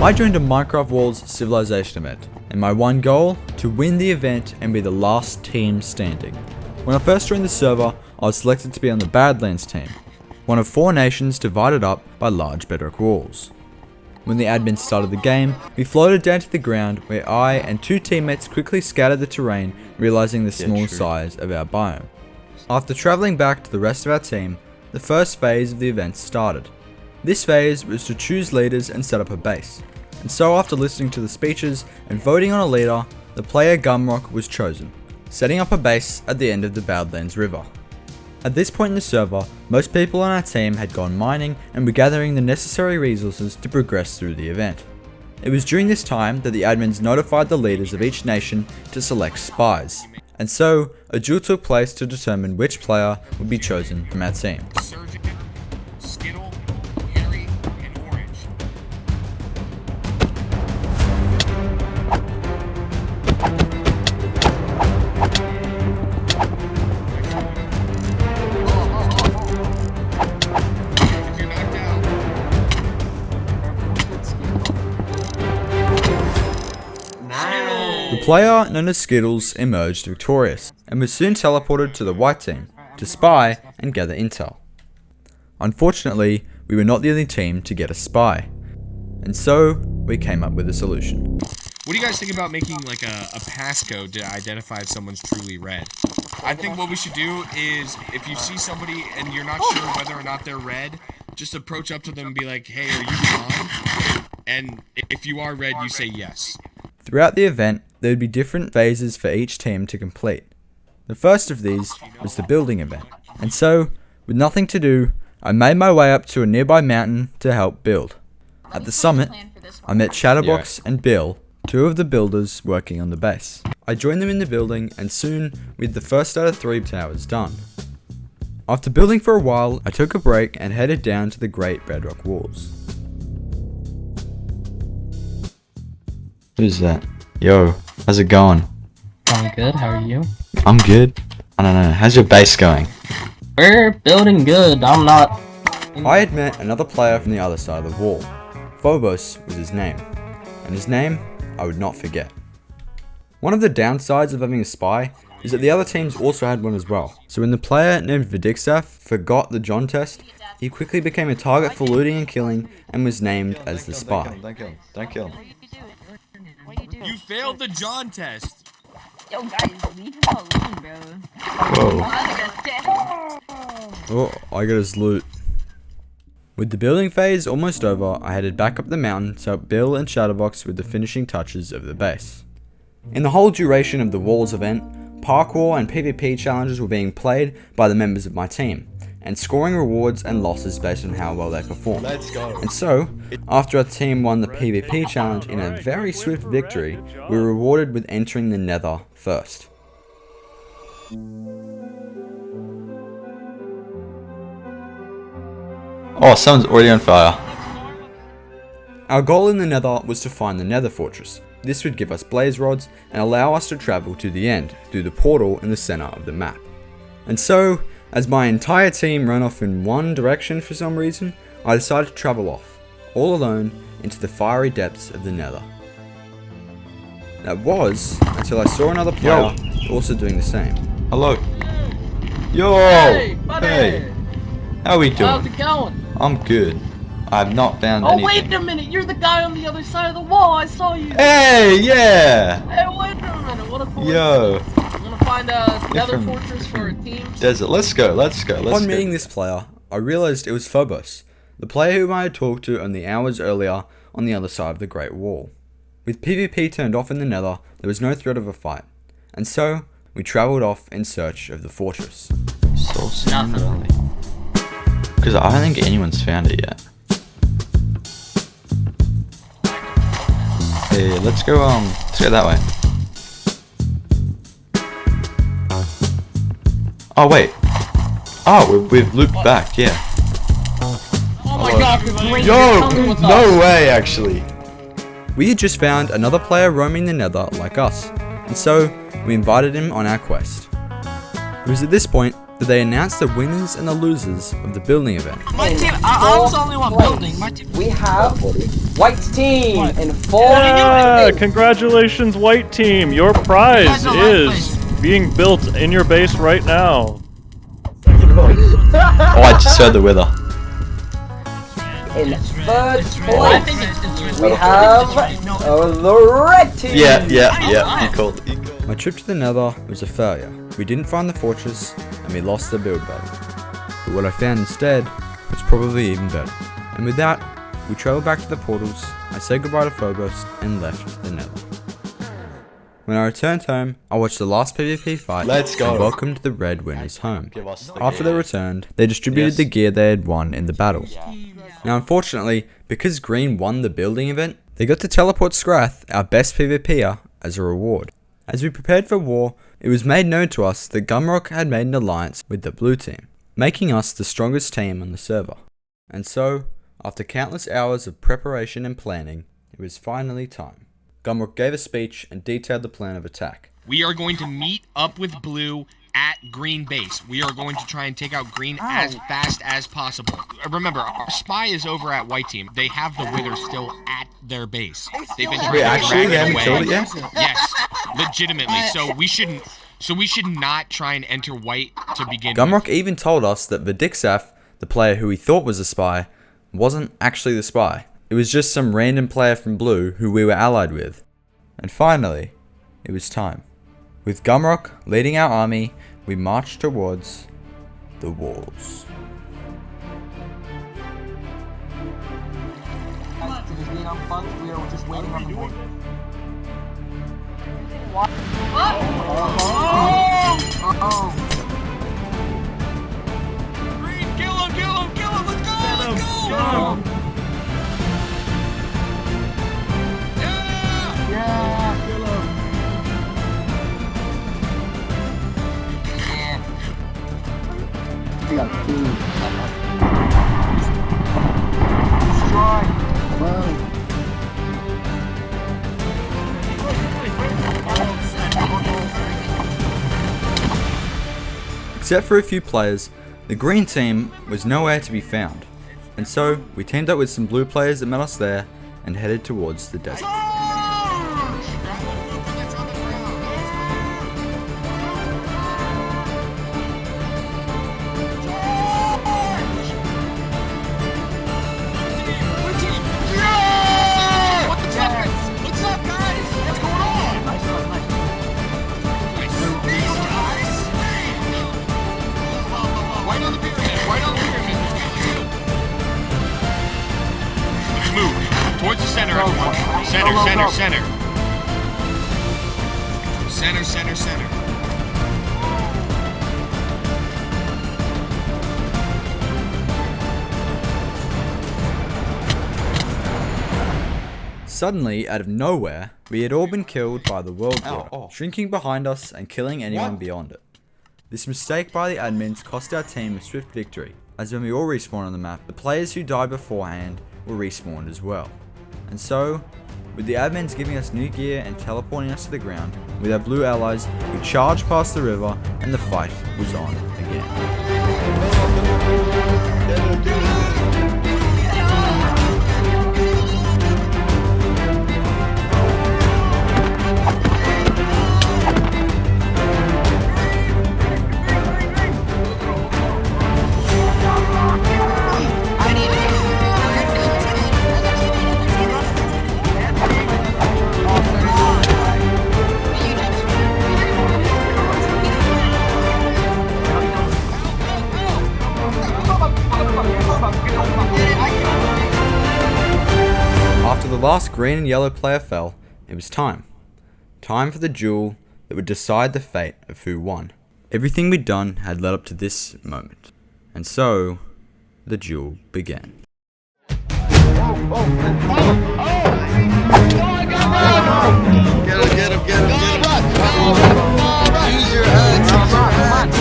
I joined a Minecraft Walls Civilization event, and my one goal, to win the event and be the last team standing. When I first joined the server, I was selected to be on the Badlands team, one of 4 nations divided up by large bedrock walls. When the admin started the game, we floated down to the ground where I and 2 teammates quickly scouted the terrain, realizing the small size of our biome. After traveling back to the rest of our team, the first phase of the event started. This phase was to choose leaders and set up a base. And so after listening to the speeches and voting on a leader, the player Gumrock was chosen, setting up a base at the end of the Badlands River. At this point in the server, most people on our team had gone mining and were gathering the necessary resources to progress through the event. It was during this time that the admins notified the leaders of each nation to select spies, and so a duel took place to determine which player would be chosen from our team. The player known as Skittles emerged victorious and was soon teleported to the white team to spy and gather intel. Unfortunately, we were not the only team to get a spy, and so we came up with a solution. What do you guys think about making like a passcode to identify if someone's truly red? I think what we should do is if you see somebody and you're not sure whether or not they're red, just approach up to them and be like, hey, are you blonde? And if you are red, you say yes. Throughout the event, there would be different phases for each team to complete. The first of these was the building event, and so, with nothing to do, I made my way up to a nearby mountain to help build. At the summit, I met Chatterbox and Bill, 2 of the builders working on the base. I joined them in the building, and soon we had the first out of 3 towers done. After building for a while, I took a break and headed down to the Great Bedrock Walls. Who's that? Yo, how's it going? I'm good, how are you? I'm good. I don't know, how's your base going? We're building good, I'm not... I had met another player from the other side of the wall. Phobos was his name, and his name I would not forget. One of the downsides of having a spy is that the other teams also had one as well. So when the player named Vidixaf forgot the John test, he quickly became a target for looting and killing and was named as the spy. Don't kill him. You failed the John test. Yo guys, leave him alone, bro. Whoa. Oh, I got his loot. With the building phase almost over, I headed back up the mountain to help Bill and Shadowbox with the finishing touches of the base. In the whole duration of the Walls event, parkour and PvP challenges were being played by the members of my team, and scoring rewards and losses based on how well they performed. Let's go. And so, after our team won the PvP challenge in a very swift victory, we were rewarded with entering the Nether first. Oh, someone's already on fire. Our goal in the Nether was to find the Nether Fortress. This would give us blaze rods and allow us to travel to the end through the portal in the center of the map. And so, as my entire team ran off in one direction for some reason, I decided to travel off, all alone, into the fiery depths of the Nether. That was until I saw another player also doing the same. Hello. Yo! Hey, buddy! Hey! How we doing? How's it going? I'm good. I have not found Oh, anything. wait a minute, you're the guy on the other side of the wall, I saw you! Hey, yeah! Hey, wait a minute, what a coincidence. Yo! I'm gonna find a Nether from Fortress for a team. Desert, let's go. Upon meeting this player, I realized it was Phobos, the player whom I had talked to only hours earlier on the other side of the Great Wall. With PvP turned off in the Nether, there was no threat of a fight, and so we travelled off in search of the fortress. So soon, really. Because I don't think anyone's found it yet. Hey, let's go that way. Oh wait. Oh, we've looped back, yeah. Oh my god, you're great. Yo, no way, actually. We had just found another player roaming the Nether like us, and so we invited him on our quest. It was at this point So they announced the winners and the losers of the building event. My team, I was the only one building. My team. We have white team in 4. Yeah, congratulations, white team. Your prize guys are last is being built in your base right now. Oh, I just heard the weather. In 3rd I think place, it's we have the red team. Yeah. You called it. My trip to the Nether was a failure. We didn't find the fortress, and we lost the build battle. But what I found instead was probably even better. And with that, we traveled back to the portals, I said goodbye to Phobos, and left the Nether. When I returned home, I watched the last PvP fight Let's go. and welcomed the red winners home. Give us the After they returned, they distributed Yes. the gear they had won in the battle. Now unfortunately, because Green won the building event, they got to teleport Scrath, our best PvPer, as a reward. As we prepared for war, it was made known to us that Gumrock had made an alliance with the blue team, making us the strongest team on the server. And so, after countless hours of preparation and planning, it was finally time. Gumrock gave a speech and detailed the plan of attack. We are going to meet up with blue at green base. We are going to try and take out green as fast as possible. Remember, our spy is over at white team. They have the wither still at their base. They've been trying Wait, to actually, drag they it haven't away. killed it yet? Yes, legitimately. So we should not try and enter white to begin with. Gumrock even told us that Vidixaf, the player who he thought was a spy, wasn't actually the spy. It was just some random player from blue who we were allied with. And finally, it was time. With Gumrock leading our army, we marched towards the walls. We are just waiting on the board. Green, kill him, let's go! Except for a few players, the green team was nowhere to be found. And so, we teamed up with some blue players that met us there and headed towards the desert. What's up, guys? What's going on? White on the pyramid, white on the pyramid. Let's move towards the center, everyone. Center. Suddenly, out of nowhere, we had all been killed by the world water, shrinking behind us and killing anyone beyond it. This mistake by the admins cost our team a swift victory, as when we all respawned on the map, the players who died beforehand were respawned as well. And so, with the admins giving us new gear and teleporting us to the ground, with our blue allies, we charged past the river and the fight was on again. After the last green and yellow player fell, it was time. Time for the duel that would decide the fate of who won. Everything we'd done had led up to this moment. And so, the duel began. Get him. Use your hands.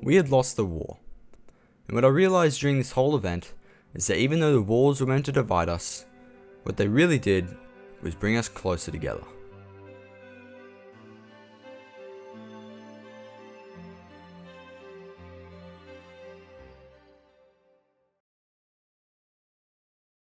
we had lost the war. And what I realized during this whole event is that even though the walls were meant to divide us, what they really did was bring us closer together.